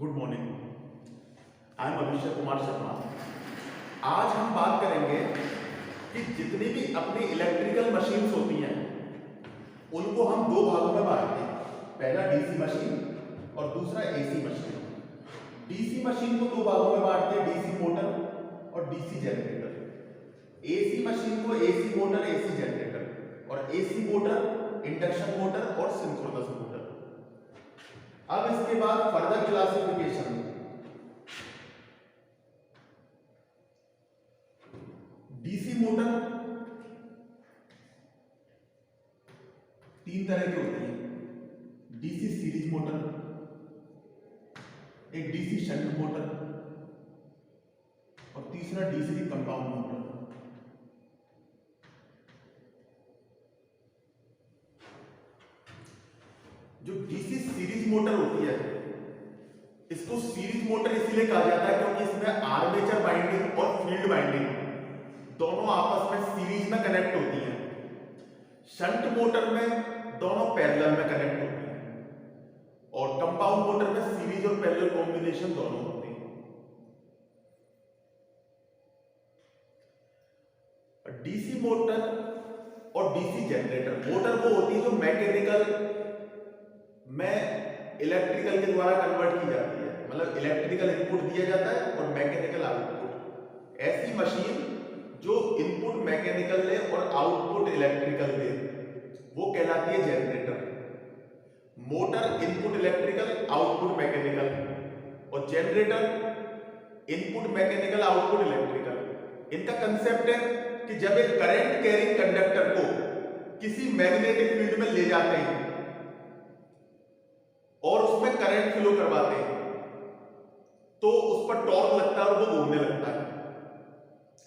Good morning. I am Abhishek Kumar Sharma. आज हम बात करेंगे कि जितनी भी अपनी इलेक्ट्रिकल मशीन्स होती हैं उनको हम दो भागों में बांटते हैं। पहला डीसी मशीन और दूसरा एसी मशीन। डीसी मशीन को दो भागों में बांटते हैं, डीसी मोटर और डीसी जनरेटर। एसी मशीन को एसी मोटर, एसी जनरेटर, और एसी मोटर इंडक्शन मोटर और सिंक्रोनस मोटर। अब इसके बाद फर्दर क्लासिफिकेशन। डीसी मोटर तीन तरह की होती है। डीसी सीरीज मोटर, एक डीसी शंट मोटर और तीसरा डीसी कंपाउंड मोटर। जो डीसी सीरीज मोटर होती है, इसको सीरीज मोटर इसलिए कहा जाता है क्योंकि इसमें आर्मेचर वाइंडिंग और फील्ड वाइंडिंग दोनों आपस में सीरीज में कनेक्ट होती हैं। शंट मोटर में दोनों पैरेलल में कनेक्ट होती हैं और कंपाउंड मोटर में सीरीज और पैरेलल कॉम्बिनेशन दोनों होते हैं। डीसी मोटर और डीसी जनरेटर। मोटर वो होती है जो मैकेनिकल में इलेक्ट्रिकल के द्वारा कन्वर्ट की जाती है, मतलब इलेक्ट्रिकल इनपुट दिया जाता है और मैकेनिकल आउटपुट। ऐसी मशीन जो इनपुट मैकेनिकल दे और आउटपुट इलेक्ट्रिकल दे वो कहलाती है generator. Motor input electrical, output mechanical, और generator input mechanical, output electrical. इनका कंसेप्ट है कि जब एक करंट कैरिंग कंडक्टर को किसी मैग्नेटिक फील्ड में ले जाते हैं और उसमें करंट फ्लो करवाते हैं तो उस पर टॉर्क लगता है और वो घूमने लगता है।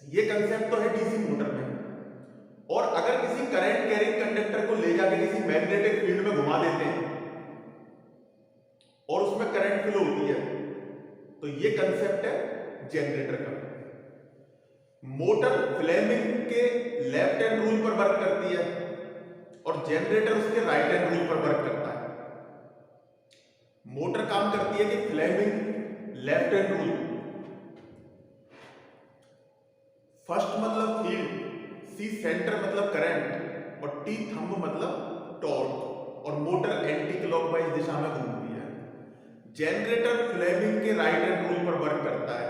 ये कंसेप्ट तो है डीसी मोटर में। और अगर किसी करंट कैरिंग कंडक्टर को ले जाकर किसी मैग्नेटिक फील्ड में घुमा देते हैं और उसमें करंट फ्लो होती है तो ये कंसेप्ट है जनरेटर का। मोटर फ्लेमिंग के लेफ्ट हैंड रूल पर वर्क करती है और जनरेटर उसके राइट हैंड रूल पर वर्क करता है। मोटर काम करती है कि Fleming left hand rule, first मतलब फील्ड, सी सेंटर मतलब करंट और टी थंब मतलब टॉर्क, और मोटर एंटी क्लॉकवाइज दिशा में घूमती है। जनरेटर फ्लेमिंग के राइट हैंड रूल पर वर्क करता है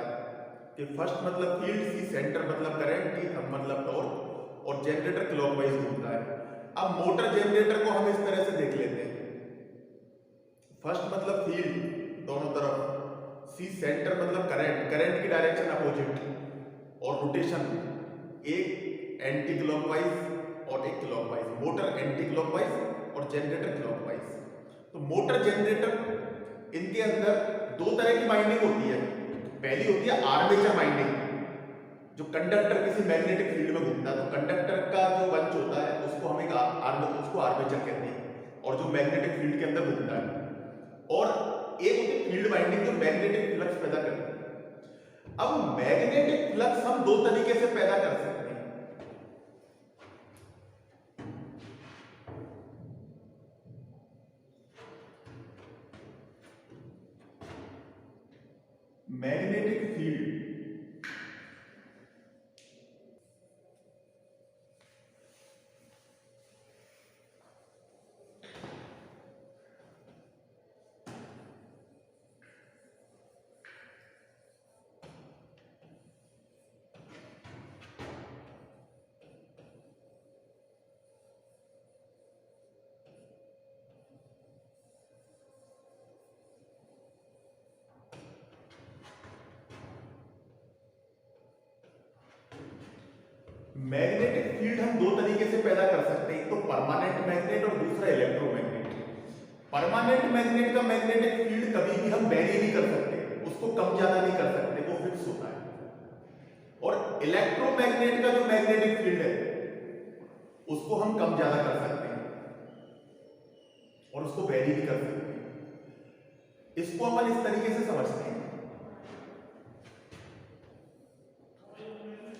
कि फर्स्ट मतलब फील्ड, सी सेंटर मतलब करंट, टी थंब मतलब टॉर्क, और जनरेटर क्लॉकवाइज घूमता है। अब मोटर जनरेटर को हम इस तरह से देख लेते हैं। फर्स्ट मतलब फील्ड दोनों तरफ, सी सेंटर मतलब करंट, करंट की डायरेक्शन अपोजिट, और रोटेशन एक एंटी क्लॉकवाइज और एक क्लॉकवाइज। मोटर एंटी क्लॉकवाइज और जनरेटर क्लॉकवाइज। तो मोटर जनरेटर इनके अंदर दो तरह की वाइंडिंग होती है। पहली होती है आर्मेचर वाइंडिंग, जो कंडक्टर किसी मैग्नेटिक फील्ड में घूमता है तो कंडक्टर का जो बंच होता है उसको हम उसको आर्मेचर कहते हैं, और जो मैग्नेटिक फील्ड के अंदर घूमता है। और एक होती है फील्ड वाइंडिंग जो मैग्नेटिक फ्लक्स पैदा करती है। अब मैग्नेटिक फ्लक्स हम दो तरीके से पैदा कर सकते हैं। मैग्नेटिक फील्ड मैग्नेटिक फील्ड हम दो तरीके से पैदा कर सकते हैं, एक तो परमानेंट मैग्नेट और दूसरा इलेक्ट्रोमैग्नेट। परमानेंट मैग्नेट का मैग्नेटिक फील्ड कभी भी हम वेरी नहीं कर सकते, उसको कम ज्यादा नहीं कर सकते, वो फिक्स होता है। और इलेक्ट्रोमैग्नेट का जो मैग्नेटिक फील्ड है उसको हम कम ज्यादा कर सकते हैं और उसको वेरी भी कर सकते हैं। इसको अपन इस तरीके से समझते हैं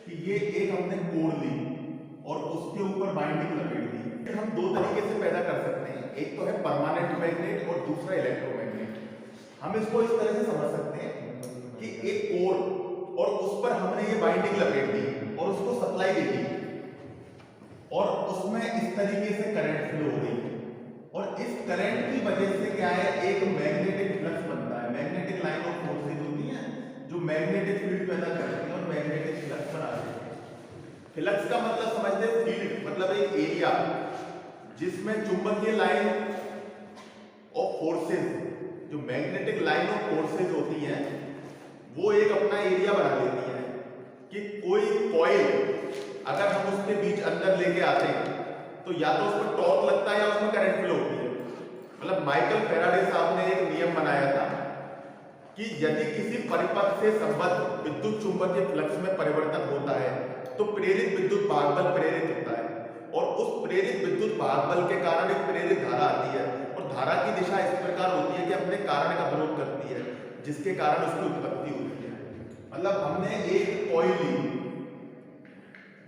कि ये एक हमने कोर ली और उसके ऊपर बाइंडिंग लपेट दी। हम दो तरीके से पैदा कर सकते हैं, एक तो है परमानेंट मैग्नेट और दूसरा इलेक्ट्रोमैग्नेट। हम इसको इस तरह से समझ सकते हैं कि एक कोर और उस पर हमने ये बाइंडिंग लपेट दी और उसको सप्लाई दे दी और उसमें इस तरीके से करंट फ्लो हो रही है और इस करंट की वजह से क्या है, एक मैग्नेटिक फ्लक्स बनता है। मैग्नेटिक लाइन ऑफ फोर्सेज होती हैं जो मैग्नेटिक फील्ड पैदा करती हैं और मैग्नेटिक फ्लक्स बना देती हैं। फ्लक्स का मतलब समझते हैं फील्ड मतलब एक एरिया जिसमें चुंबकीय लाइन ऑफ फोर्सेज, जो मैग्नेटिक लाइन ऑफ फोर्सेज होती हैं वो एक अपना एरिया बना लेती है कि कोई कॉइल अगर हम उसके बीच अंदर लेके आते हैं तो या तो उसमें टॉर्क लगता है या उसमें करंट फ्लो होती है। मतलब माइकल फैराडे साहब ने एक नियम बनाया था कि यदि किसी परिपथ से संबद्ध विद्युत चुंबकीय फ्लक्स में परिवर्तन होता है तो प्रेरित विद्युत भागबल प्रेरित होता है और उस प्रेरित विद्युत भागबल के कारण एक प्रेरित धारा आती है और धारा की दिशा इस प्रकार होती है कि अपने कारण का विरोध करती है जिसके कारण उसकी उत्पत्ति होती है। मतलब हमने एक कॉइल ली,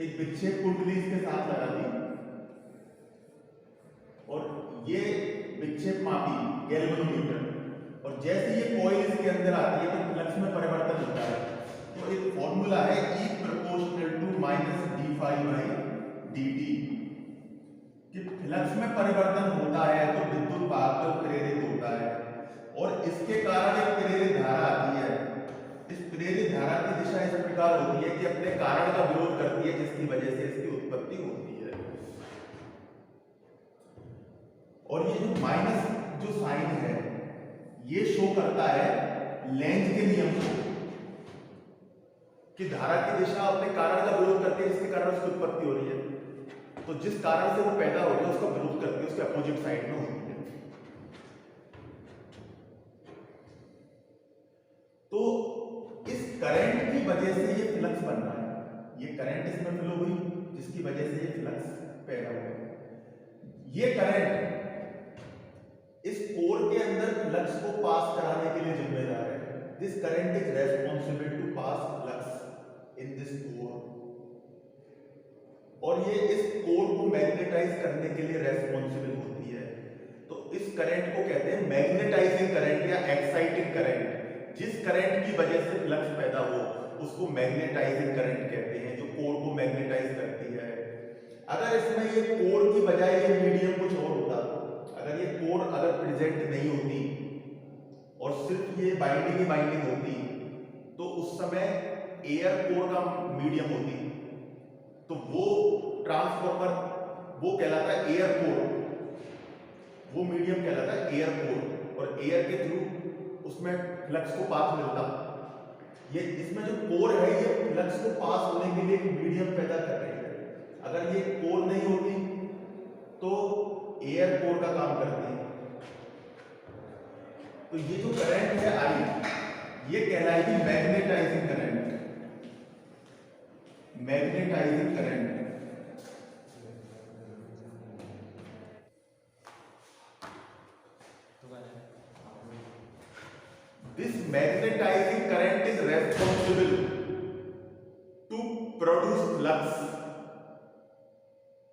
एक विक्षेप कुंडली इसके साथ लगा दी और ये विक्षेप मापी गैल्वेनोमीटर और जैसे ये कॉइल इसके अंदर आती है तो फ्लक्स में परिवर्तन होता है। तो एक फॉर्मूला है E proportional to minus D phi by D T कि फ्लक्स में परिवर्तन होता है तो विद्युत भागबल प्रेरित होता है और इसके कारण एक प्रेरित धारा आती है। इस प्रेरित धारा की दिशा इस प्रकार होती है कि अपने कारण का विरोध करती है जिसकी वजह से इसकी उत्पत्ति होती है। और ये जो माइनस जो साइन है ये शो करता है लेंज के नियम को कि धारा की दिशा अपने कारण का विरोध करती है जिसके कारण उसकी उत्पत्ति हो रही है। तो जिस कारण से वो पैदा हो रही है उसका विरोध करती है, उसके अपोजिट साइड में होती है। तो इस करंट की वजह से ये फ्लक्स बन रहा है, ये करंट इसमें फ्लो हुई जिसकी वजह से ये फ्लक्स पैदा हुआ। ये करंट इस कोर के अंदर फ्लक्स को पास कराने के लिए जिम्मेदार है। This current is responsible to pass flux in this core और ये इस कोर को मैग्नेटाइज करने के लिए रेस्पॉन्सिबल होती है। तो इस करंट को कहते हैं मैग्नेटाइजिंग करंट या एक्साइटिंग करंट। जिस करंट की वजह से फ्लक्स पैदा हो उसको मैग्नेटाइजिंग करंट कहते हैं, जो कोर को मैग्नेटाइज करती है। अगर इसमें ये कोर की बजाय ये मीडियम कुछ और होता, अगर ये कोर अगर प्रेजेंट नहीं होती और सिर्फ ये बाइंडिंग ही बाइंडिंग होती तो उस समय एयर कोर का मीडियम होती तो वो ट्रांसफॉर्मर वो कहलाता है एयर कोर, वो मीडियम कहलाता है एयर कोर और एयर के थ्रू उसमें फ्लक्स को पास मिलता। ये इसमें जो कोर है ये फ्लक्स को पास होने के लिए एक मीडियम पैदा कर रही है। अगर ये कोर नहीं होती तो एयर कोर का काम करती है। तो ये जो करंट है आई ये कहलाएगी magnetizing current, magnetizing current. This magnetizing current is responsible to produce flux,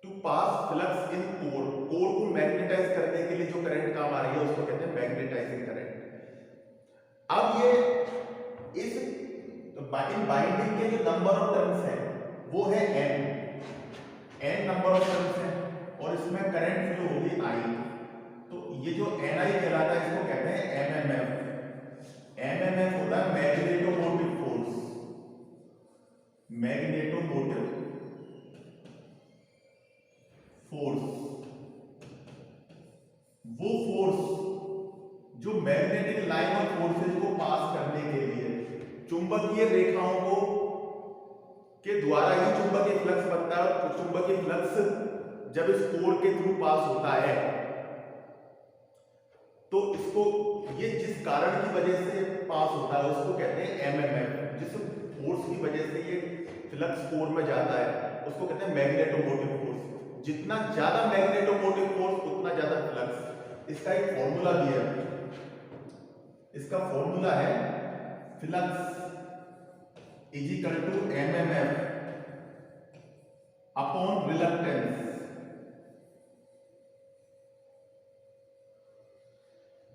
to pass flux in core। Core को मैग्नेटाइज करने के लिए जो करंट काम आ रही है उसको कहते हैं मैग्नेटाइजिंग करंट। अब ये इस बाइंडिंग के जो नंबर ऑफ टर्न्स है वो है n नंबर ऑफ टर्न्स है और इसमें करंट फ्लो होगी I। तो ये जो Ni कहलाता है इसको कहते हैं MMF। MMF होता है मैग्नेटोमोटिव फोर्स, मैग्नेटोमोटिव फोर्स। वो फोर्स जो मैग्नेटिक लाइन और फोर्सेज को पास करने के लिए चुंबकीय रेखाओं को के द्वारा ही चुंबकीय फ्लक्स बनता है। तो चुंबकीय फ्लक्स जब इस कोर के थ्रू पास होता है तो इसको ये जिस कारण की वजह से पास होता है उसको कहते हैं MMF। जिस फोर्स की वजह से ये फ्लक्स कोर में जाता है उसको कहते हैं मैग्नेटोमोटिव फोर्स। जितना ज्यादा मैग्नेटोमोटिव फोर्स उतना ज्यादा फ्लक्स। इसका एक फॉर्मूला भी है, इसका फॉर्मूला है flux is equal to MMF upon reluctance.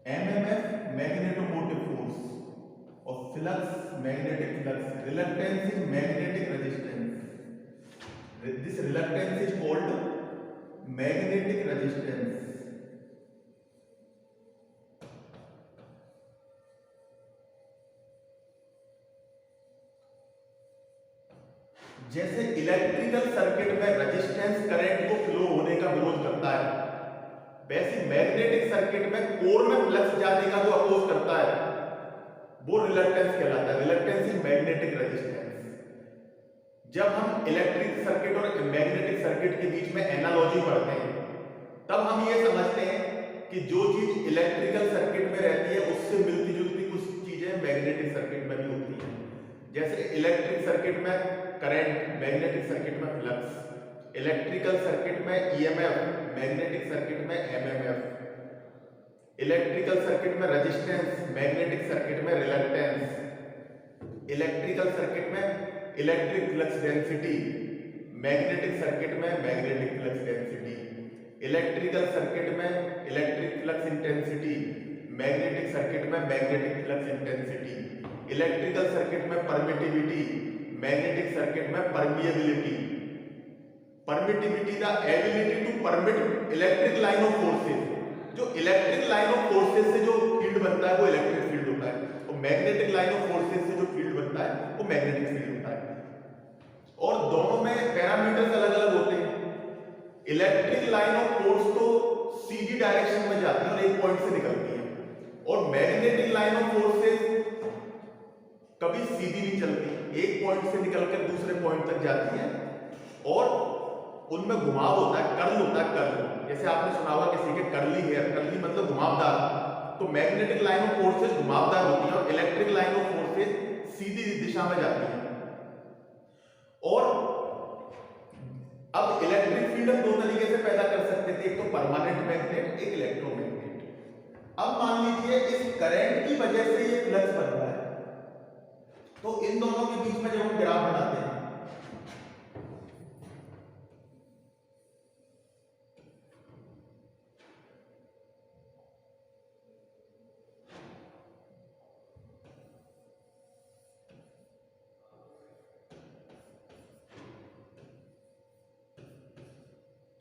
MMF magnetomotive flux, magnetic flux. Reluctance is magnetic resistance. This reluctance is called magnetic resistance. जैसे इलेक्ट्रिकल सर्किट में रेजिस्टेंस करंट को फ्लो होने का विरोध करता है, वैसे मैग्नेटिक सर्किट में कोर में फ्लक्स जाने का जो अपोज करता है वो रिलक्टेंस कहलाता है। Reluctance is magnetic resistance. जब हम इलेक्ट्रिक सर्किट और मैग्नेटिक सर्किट के बीच में एनालॉजी पढ़ते हैं तब हम ये समझते हैं कि जो चीज इलेक्ट्रिकल सर्किट में रहती है उससे मिलती जुलती कुछ चीजें मैग्नेटिक सर्किट में भी होती हैं। जैसे इलेक्ट्रिक सर्किट में करंट, मैग्नेटिक सर्किट में फ्लक्स, इलेक्ट्रिकल सर्किट में ईएमएफ, मैग्नेटिक सर्किट में एमएमएफ, इलेक्ट्रिकल सर्किट में रेजिस्टेंस, मैग्नेटिक सर्किट में रिलक्टेंस, इलेक्ट्रिकल सर्किट में electric flux density, magnetic circuit में magnetic flux density, electrical circuit में electric flux intensity, magnetic circuit में magnetic flux intensity, electrical circuit में permittivity, magnetic circuit में permeability. Permittivity the ability to permit electric line of forces. जो electric line of forces से जो field बनता है वो इलेक्ट्रिक फील्ड होता है, और मैग्नेटिक लाइन ऑफ फोर्सेस से जो फील्ड बनता है वो मैग्नेटिक फील्ड होता है। और दोनों में पैरामीटर्स अलग अलग होते हैं। इलेक्ट्रिक लाइन ऑफ फोर्स तो सीधी डायरेक्शन में जाती है और एक पॉइंट से निकलती है, और मैग्नेटिक लाइन ऑफ फोर्सेस कभी सीधी नहीं चलती, एक पॉइंट से निकलकर दूसरे पॉइंट तक जाती है और उनमें घुमाव होता है, कर्ल होता है, कर्ल। जैसे आपने सुना होगा किसी के कर्ली हेयर, कर्ली मतलब घुमावदार। तो मैग्नेटिक लाइन ऑफ फोर्सेस घुमावदार होती है और इलेक्ट्रिक लाइन ऑफ फोर्सेस सीधी दिशा में जाती है। और अब इलेक्ट्रिक फील्ड हम दो तरीके से पैदा कर सकते थे, एक तो परमानेंट मैग्नेट, एक इलेक्ट्रोमैग्नेट। अब मान लीजिए इस करंट की वजह से ये फ्लक्स बन रहा है, तो इन दोनों के बीच में जब हम ग्राफ बनाते हैं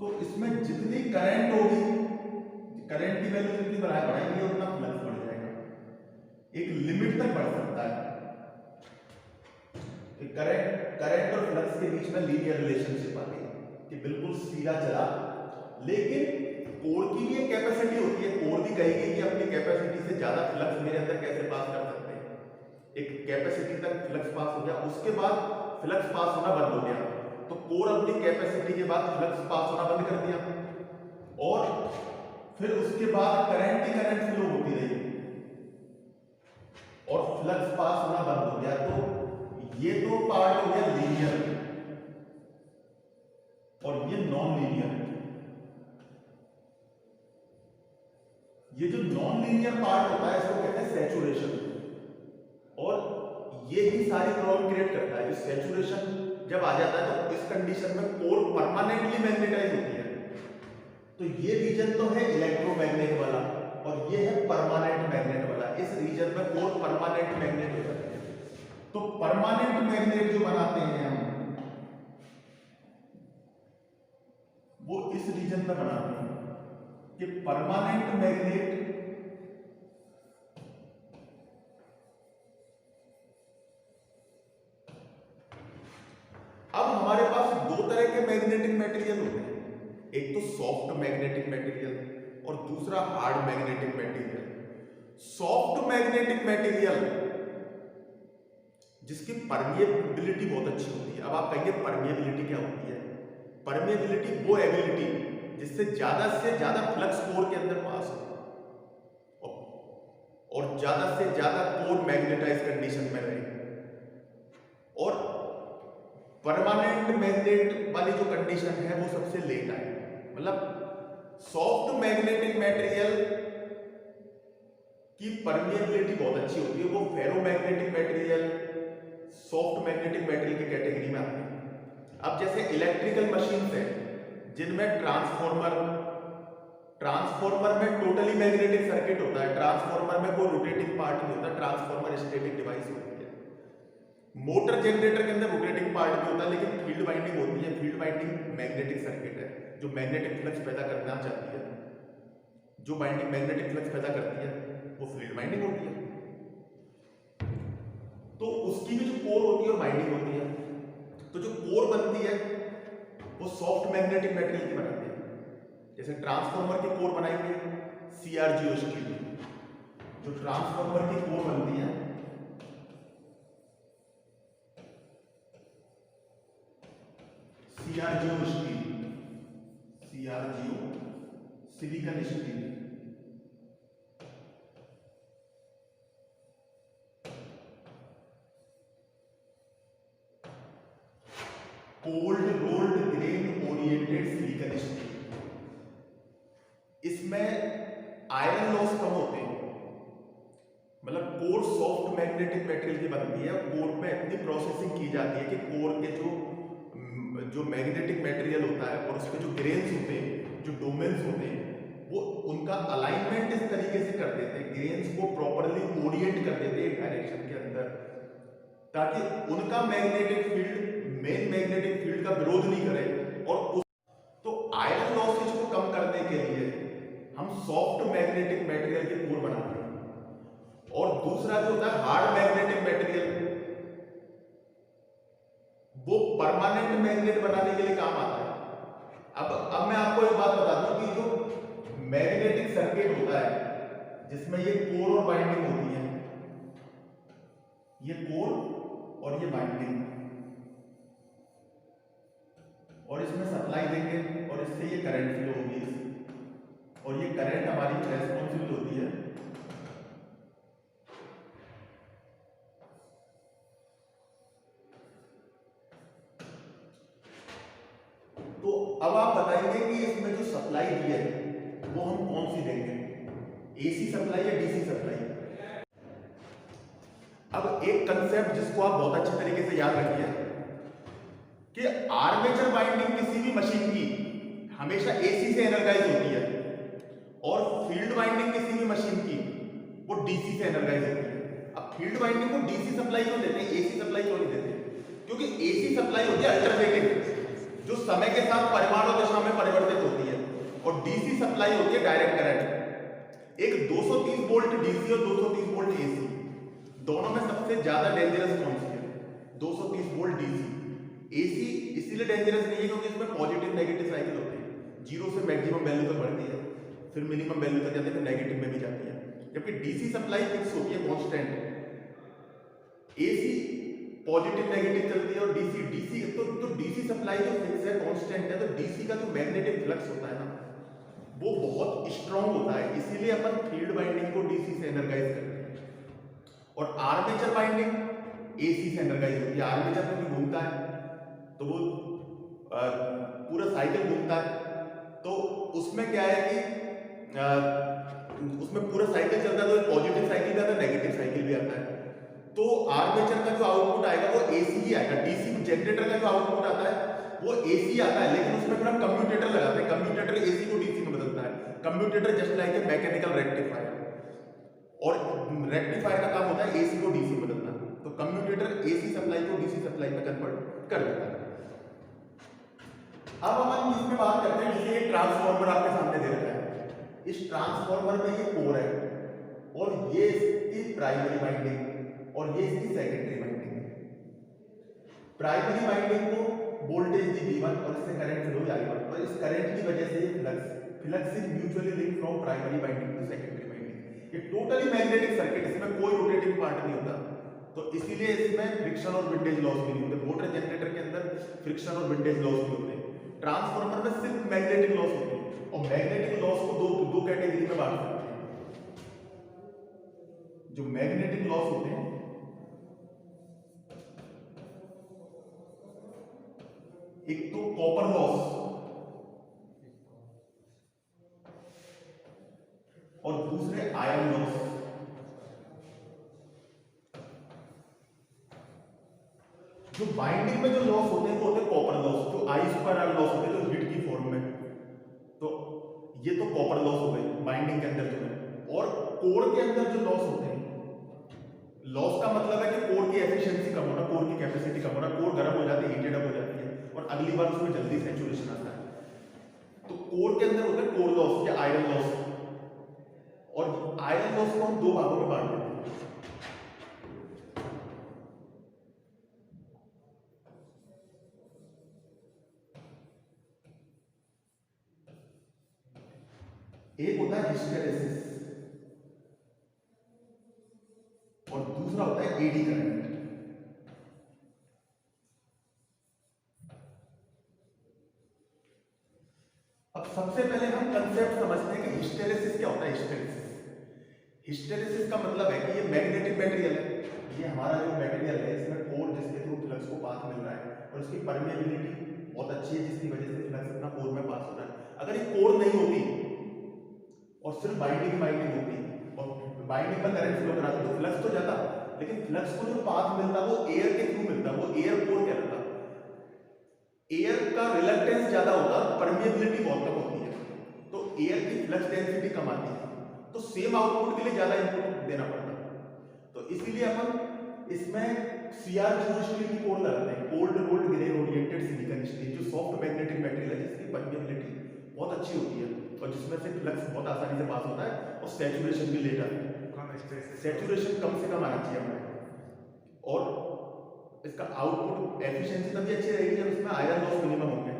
तो इसमें जितनी करंट होगी, करंट की वैल्यू जितनी बढ़ाएंगे उतना फ्लक्स बढ़ जाएगा, एक लिमिट तक बढ़ सकता है। करंट और फ्लक्स के बीच में लीनियर रिलेशनशिप आ गई कि बिल्कुल सीधा चला, लेकिन कोर की भी एक कैपेसिटी होती है। कोर भी कहेगी कि अपनी कैपेसिटी से ज्यादा फ्लक्स मेरे अंदर कैसे पास कर सकते हैं। एक कैपेसिटी तक फ्लक्स पास हो गया, उसके बाद फ्लक्स पास होना बंद हो गया, तो कोर अपनी कैपेसिटी के बाद फ्लक्स पास होना बंद कर दिया, और फिर उसके बाद करंट की करंट फ्लो होती रही और फ्लक्स पास होना बंद हो गया। तो ये दो पार्ट हो गया लीनियर और ये नॉन लीनियर। ये जो नॉन लीनियर पार्ट होता है इसको कहते हैं सैचुरेशन, और ये ही सारी प्रॉब्लम क्रिएट करता है। सैचुरेशन जब आ जाता है तो इस कंडीशन में कोर परमानेंटली मैग्नेटाइज होती है। तो ये रीजन तो है इलेक्ट्रोमैग्नेट वाला और ये है परमानेंट मैग्नेट वाला। इस रीजन में कोर परमानेंट मैग्नेट हो जाता है। तो परमानेंट मैग्नेट जो बनाते हैं हम वो इस रीजन में बनाते हैं कि परमानेंट मैग्नेट अब हमारे पास दो तरह के मैग्नेटिक मटेरियल होते हैं, एक तो सॉफ्ट मैग्नेटिक मटेरियल और दूसरा hard magnetic material. Soft magnetic material जिसकी परमिएबिलिटी बहुत अच्छी होती है। अब आप कहेंगे परमिएबिलिटी क्या होती है? परमिएबिलिटी वो एबिलिटी जिससे ज्यादा फ्लक्स कोर के अंदर पास हो और ज्यादा से ज्यादा कोर मैग्नेटाइज कंडीशन में रहे। और परमानेंट मैग्नेट वाली जो कंडीशन है वो सबसे लेट आई। मतलब सॉफ्ट मैग्नेटिक मटेरियल की परमिएबिलिटी बहुत अच्छी होती है, वो ferromagnetic material, soft magnetic material की कैटेगरी में आते हैं। अब जैसे इलेक्ट्रिकल मशीन्स हैं जिनमें ट्रांसफॉर्मर, ट्रांसफॉर्मर में टोटली मैग्नेटिक सर्किट होता है, ट्रांसफॉर्मर में कोई रोटेटिंग पार्ट नहीं होता, ट्रांसफॉर्मर स्टैटिक डिवाइस होती है। मोटर जनरेटर के अंदर रोटेटिंग पार्ट भी होता है, लेकिन फील्ड वाइंडिंग होती है। फील्ड वाइंडिंग मैग्नेटिक सर्किट है जो मैग्नेटिक फ्लक्स पैदा करना चाहती है। जो वाइंडिंग मैग्नेटिक फ्लक्स पैदा करती है वो फील्ड वाइंडिंग होती है। तो उसकी भी जो कोर होती है और वाइंडिंग होती है, तो जो कोर बनती है वो सॉफ्ट मैग्नेटिक मटेरियल की बनाती है। जैसे ट्रांसफॉर्मर की कोर बनाएंगे CRGO स्टील, जो ट्रांसफॉर्मर की कोर बनती है CRGO steel, CRGO silicon steel. Cold rolled grain oriented silicon steel. इसमें आयरन लॉस कम होते हैं, मतलब कोर सॉफ्ट मैग्नेटिक मटेरियल की बनती है। कोर में इतनी प्रोसेसिंग की जाती है कि कोर के जो मैग्नेटिक मटेरियल होता है और उसके जो ग्रेन्स होते हैं, जो डोमेन्स होते हैं, वो उनका अलाइनमेंट इस तरीके से कर देते हैं, ग्रेन्स को प्रॉपरली ओरिएंट कर देते हैं डायरेक्शन के अंदर, ताकि उनका magnetic field main magnetic field का विरोध नहीं करे। और तो आयरन लॉसेज को कम करने के लिए हम सॉफ्ट मैग्नेटिक मटेरियल की कोर बनाते हैं। और दूसरा जो होता है हार्ड मैग्नेटिक मटेरियल, वो परमानेंट मैग्नेट बनाने के लिए काम आता है। अब मैं आपको एक बात बता दूं कि जो मैग्नेटिक सर्किट होता है जिसमें ये कोर और वाइंडिंग होती है, ये कोर और ये वाइंडिंग, और इसमें सप्लाई देंगे और इससे ये करंट फ्लो होगी, और ये करंट हमारी रेस्पॉन्सिबल होती है तो अब आप बताइए कि इसमें जो सप्लाई दी है वो हम कौन सी देंगे, AC सप्लाई या DC सप्लाई। अब एक कंसेप्ट जिसको आप बहुत अच्छे तरीके से याद रखिए कि आर्मेचर वाइंडिंग किसी भी मशीन की हमेशा AC से एनर्जाइज होती है, और फील्ड वाइंडिंग किसी भी मशीन की वो DC से एनर्जाइज होती है। अब फील्ड वाइंडिंग को DC सप्लाई क्यों देते हैं, AC सप्लाई क्यों नहीं देते? क्योंकि AC सप्लाई होती है अल्टरनेटिव, जो समय के साथ परिमाण और दिशा में परिवर्तित होती है, और DC सप्लाई होती है डायरेक्ट करंट। एक 230 वोल्ट DC और 230 वोल्ट AC, दोनों में सबसे ज्यादा डेंजरस कौन सी है? 230 वोल्ट DC। AC इसीलिए डेंजरस नहीं है क्योंकि इसमें पॉजिटिव नेगेटिव साइकिल होती है, जीरो से मैक्सिमम वैल्यू तक बढ़ती है, फिर मिनिमम वैल्यू तक जाती है, फिर नेगेटिव में भी जाती है। जबकि DC सप्लाई फिक्स होती है, कांस्टेंट। AC पॉजिटिव नेगेटिव चलती है, और DC तो DC सप्लाई जो फिक्स है, कांस्टेंट है, तो DC का जो मैग्नेटिक फ्लक्स होता है ना वो बहुत स्ट्रांग होता है, इसीलिए अपन फील्ड वाइंडिंग को DC से एनर्जाइज करते हैं। और आर्मेचर वाइंडिंग AC से एनर्जाइज होती है। आर्मेचर में भी घूमता है तो वो पूरा साइकिल घूमता है, तो उसमें क्या है कि उसमें पूरा साइकिल चलता है, तो पॉजिटिव साइकिल भी आता है, नेगेटिव साइकिल भी आता है। तो आर्मेचर का जो आउटपुट आएगा वो AC ही आएगा। DC जनरेटर का जो आउटपुट आता है वो AC आता है, लेकिन उसमें फिर हम कम्यूटेटर लगाते हैं। कम्यूटेटर AC को DC में बदलता है। Commutator just like a mechanical rectifier, और रेक्टिफायर का काम होता है AC को DC में बदलना। तो कम्यूटेटर AC सप्लाई को DC सप्लाई में कन्वर्ट कर देता है। अब हम इसमें बात करते हैं, जैसे ये ट्रांसफार्मर आपके सामने दे रखा है, इस ट्रांसफार्मर में ये कोर है, और ये इसकी प्राइमरी वाइंडिंग और ये इसकी सेकेंडरी वाइंडिंग है। प्राइमरी वाइंडिंग को वोल्टेज दी V1 और इससे करंट फ्लो I1, और इस करंट की वजह से ये flux is mutually linked from primary winding to secondary winding. ये टोटली मैग्नेटिक सर्किट, इसमें कोई रोटेटिंग पार्ट नहीं होता, तो इसीलिए इसमें फ्रिक्शन और विंडेज लॉस भी नहीं होते। मोटर जनरेटर के अंदर फ्रिक्शन और विंडेज लॉस भी होते हैं, ट्रांसफार्मर में सिर्फ मैग्नेटिक लॉस होती है। और मैग्नेटिक लॉस को दो कैटेगरी में बांट सकते हैं। जो मैग्नेटिक लॉस होते हैं, एक तो कॉपर लॉस और दूसरे आयरन लॉस। जो बाइंडिंग में जो लॉस होते हैं वो होते हैं कॉपर लॉस, जो I² लॉस होते हैं, जो हिट की फॉर्म में। तो ये तो कॉपर लॉस हो गए बाइंडिंग के अंदर जो है, और कोर के अंदर जो लॉस होते हैं, लॉस का मतलब है कि कोर की एफिशिएंसी कम होना, कोर की कैपेसिटी कम होना, कोर गर्म हो जाती है, हीटेड अप हो जाती है और अगली बार उसमें जल्दी सैचुरेशन आता है। तो कोर के अंदर होता है कोर लॉस या आयरन लॉस, और आयरन लॉस को हम दो भागों में बांट देते हैं। एक होता है हिस्टेरेसिस और दूसरा होता है एडी करंट। अब सबसे पहले हम कंसेप्ट समझते हैं कि हिस्टेरेसिस क्या होता है। हिस्टेरेसिस का मतलब है कि ये मैग्नेटिक मटेरियल है, ये हमारा जो मटेरियल है इसमें कोर जिसके थ्रू फ्लक्स को पास मिल रहा है और इसकी परमेबिलिटी बहुत अच्छी है जिसकी वजह से फ्लक्स अपना कोर में पास हो रहा है। अगर ये कोर नहीं होती और सिर्फ बाइंडिंग होती और बाइंडिंग में करंट फ्लो कराती तो फ्लक्स तो जाता, लेकिन फ्लक्स को जो पाथ मिलता वो एयर के थ्रू मिलता, वो एयर कोर कहलाता। एयर का रिलक्टेंस ज्यादा होता, परमिएबिलिटी बहुत कम होती है, तो एयर की फ्लक्स डेंसिटी कम आती है, तो सेम आउटपुट के लिए ज्यादा इनपुट देना पड़ता है। तो इसीलिए अपन इसमें CR0 स्टील की कोर लगाते हैं, cold rolled grain oriented silicon steel, जो सॉफ्ट मैग्नेटिक मटेरियल है जिसकी परमिएबिलिटी बहुत अच्छी होती है और जिसमें से फ्लक्स बहुत आसानी से पास होता है और सैचुरेशन भी लेट आता है। सैचुरेशन कम से कम आना चाहिए हमें, और इसका आउटपुट एफिशिएंसी तभी अच्छी रहेगी जब इसमें आयरन लॉस मिनिमम होंगे।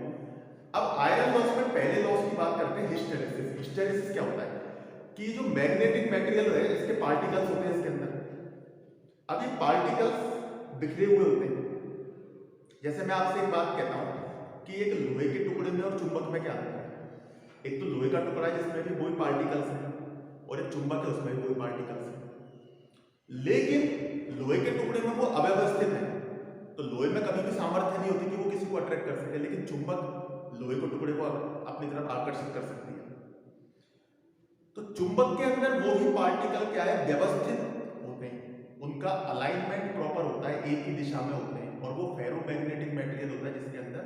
अब आयरन लॉस में पहले लॉस की बात करते हैं हिस्टेरेसिस। हिस्टेरेसिस क्या होता है कि जो मैग्नेटिक मटेरियल है इसके पार्टिकल्स होते हैं इसके अंदर, अब ये पार्टिकल्स बिखरे हुए होते हैं। जैसे मैं आपसे एक बात कहता हूं कि एक लोहे के टुकड़े में और चुंबक में क्या आता है, एक तो लोहे का टुकड़ा है जिसमें भी वही पार्टिकल्स हैं और एक चुंबक है उसमें भी वही पार्टिकल्स हैं, लेकिन लोहे के टुकड़े में वो अव्यवस्थित है, तो लोहे में कभी भी सामर्थ्य नहीं होती कि वो किसी को अट्रैक्ट कर सके, लेकिन चुंबक लोहे के टुकड़े को अपनी तरफ आकर्षित कर सकती है। तो चुंबक के अंदर वो ही पार्टिकल क्या है, व्यवस्थित होते हैं, उनका अलाइनमेंट प्रॉपर होता है, एक ही दिशा में होते हैं, और वो फेरोमैग्नेटिक मटेरियल होता है जिसके अंदर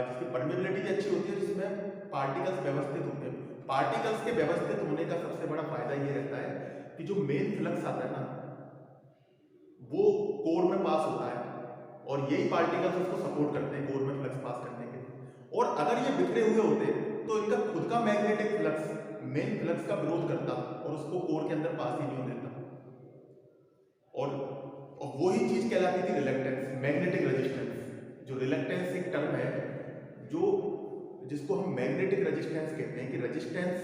जिसकी परमेबिलिटी भी अच्छी होती है, जिसमें पार्टिकल्स व्यवस्थित होते हैं। पार्टिकल्स के व्यवस्थित होने का सबसे बड़ा फायदा ये रहता है कि जो मेन फ्लक्स आता है ना वो कोर में पास होता है और यही पार्टिकल्स उसको सपोर्ट करते हैं कोर में फ्लक्स पास करने के लिए। और अगर ये बिखरे हुए होते तो इनका खुद का मैग्नेटिक फ्लक्स मेन फ्लक्स का विरोध करता और उसको कोर के अंदर पास ही नहीं होने देता, और वही चीज कहलाती थी रिलक्टेंस, मैग्नेटिक रेजिस्टेंस। जो रिलक्टेंस एक टर्म है जो जिसको हम मैग्नेटिक रेजिस्टेंस कहते हैं, कि रेजिस्टेंस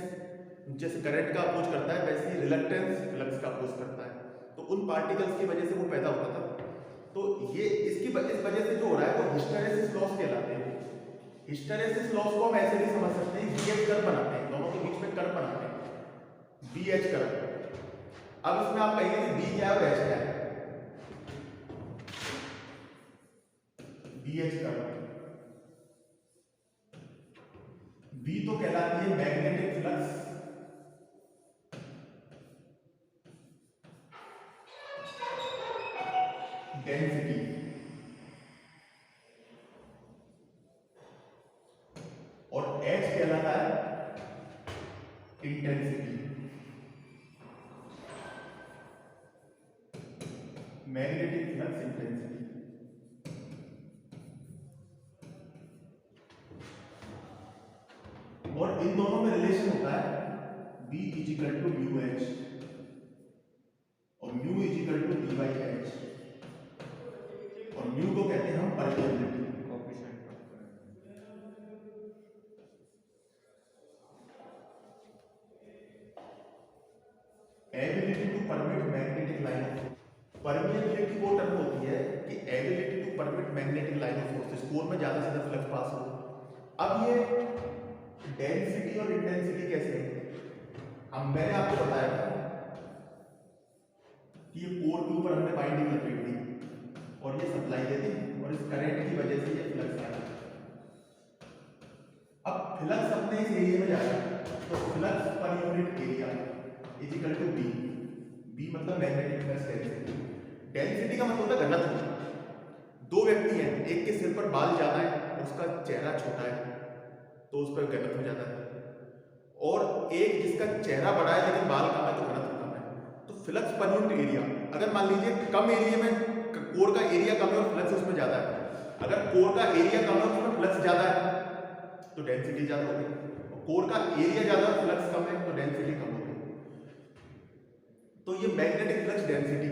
जैसे करंट का अपोज करता है वैसे ही रिलक्टेंस फ्लक्स का अपोज करता है, तो उन पार्टिकल्स की वजह से वो पैदा होता था। तो ये इस वजह से जो हो रहा है वो हिस्टेरेसिस लॉस कहलाते हैं। हिस्टेरेसिस लॉस को हम ऐसे भी समझ सकते हैं, BH कर्व बनाते हैं, दोनों के बीच में कर्व बनाते हैं, BH कर्व। अब इसमें आप कहेंगे कि B क्या है और H क्या है। BH कर्व, B तो कहलाती है मैग्नेटिक फ्लक्स, डेंसिटी, और H कहलाता है इंटेंसिटी, मैग्नेटिक फ्लक्स इंटेंसिटी। और इन दोनों में रिलेशन होता है B equal to mu H और mu equal to D by H, और म्यू को कहते हैं हम permeability. Ability to permit magnetic line of force, permeability वो टर्म होती है कि ability to permit magnetic line of force, core में ज्यादा से ज्यादा फ्लक्स पास हो। अब ये डेंसिटी और इंटेंसिटी कैसे है, हम मैंने आपको बताया था कि ये कोर के ऊपर हमने बाइंडिंग लपेट दी और ये सप्लाई दे दी और इस करंट की वजह से ये फ्लक्स आया। अब फ्लक्स अपने इस एरिया में जाएगा तो flux per unit area equal to B, B मतलब मैग्नेटिक फ्लक्स डेंसिटी। डेंसिटी का मतलब होता है घनत्व। दो व्यक्ति हैं, एक के सिर पर बाल ज्यादा है, उसका चेहरा छोटा है, तो उस पर घनत्व ज्यादा है। और एक जिसका चेहरा बड़ा है लेकिन बाल कम है तो घनत्व कम है। तो फ्लक्स पर यूनिट एरिया, अगर मान लीजिए कम एरिया में कोर का एरिया कम है और फ्लक्स उसमें ज्यादा है, अगर कोर का एरिया कम है और उसमें फ्लक्स ज्यादा है तो डेंसिटी ज्यादा होगी, और कोर का एरिया ज्यादा और फ्लक्स कम है तो डेंसिटी कम होगी। तो ये मैग्नेटिक फ्लक्स डेंसिटी,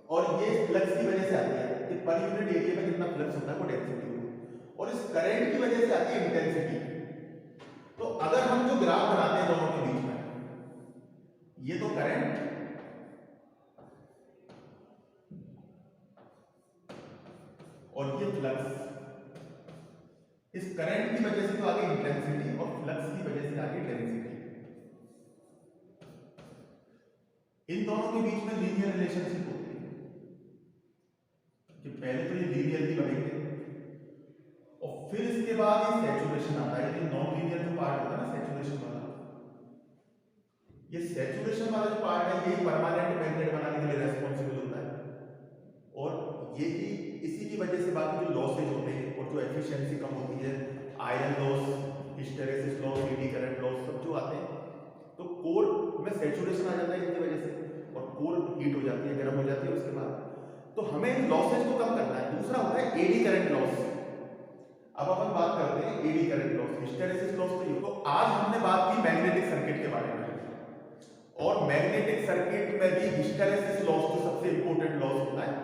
और ये फ्लक्स की वजह से आती है कि पर यूनिट एरिया में कितना फ्लक्स होता है वो डेंसिटी होगी, और इस करंट की वजह से आती है इंटेंसिटी। तो अगर हम जो ग्राफ बनाते हैं दोनों के बीच में, ये तो करंट और ये फ्लक्स, इस करंट की वजह से तो आगे इंटेंसिटी और फ्लक्स की वजह से आगे डेंसिटी। इन दोनों के बीच में लीनियर रिलेशनशिप होती है कि पहले तो ये लीनियरली बनेंगे और फिर इसके बाद ये सैचुरेशन आता है, लेकिन नॉन लीनियर जो पार्ट होता है ना सैचुरेशन वाला, ये सैचुरेशन वाला जो पार्ट है यही परमानेंट मैग्नेट बनाने के लिए रेस्पॉन्सिबल होता है, और ये ही इसी की वजह से बाकी जो लॉसेज होते हैं और जो एफिशिएंसी कम होती है, iron loss, hysteresis loss, eddy current loss सब जो आते हैं, तो कोर में सैचुरेशन आ जाता है इनकी वजह से और कोर हीट हो जाती है, गर्म हो जाती है उसके बाद। तो हमें इन लॉसेज को कम करना है। दूसरा होता है एडी करंट लॉस। अब अपन बात करते हैं eddy current loss, hysteresis loss. तो आज हमने बात की मैग्नेटिक सर्किट के बारे में, और मैग्नेटिक सर्किट में भी हिस्टेरेसिस लॉस तो सबसे इंपॉर्टेंट लॉस होता है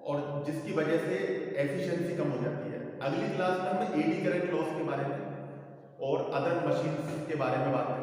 और जिसकी वजह से एफिशिएंसी कम हो जाती है। अगली क्लास में हम एडी करंट लॉस के बारे में और अदर मशीन्स के बारे में बात करेंगे।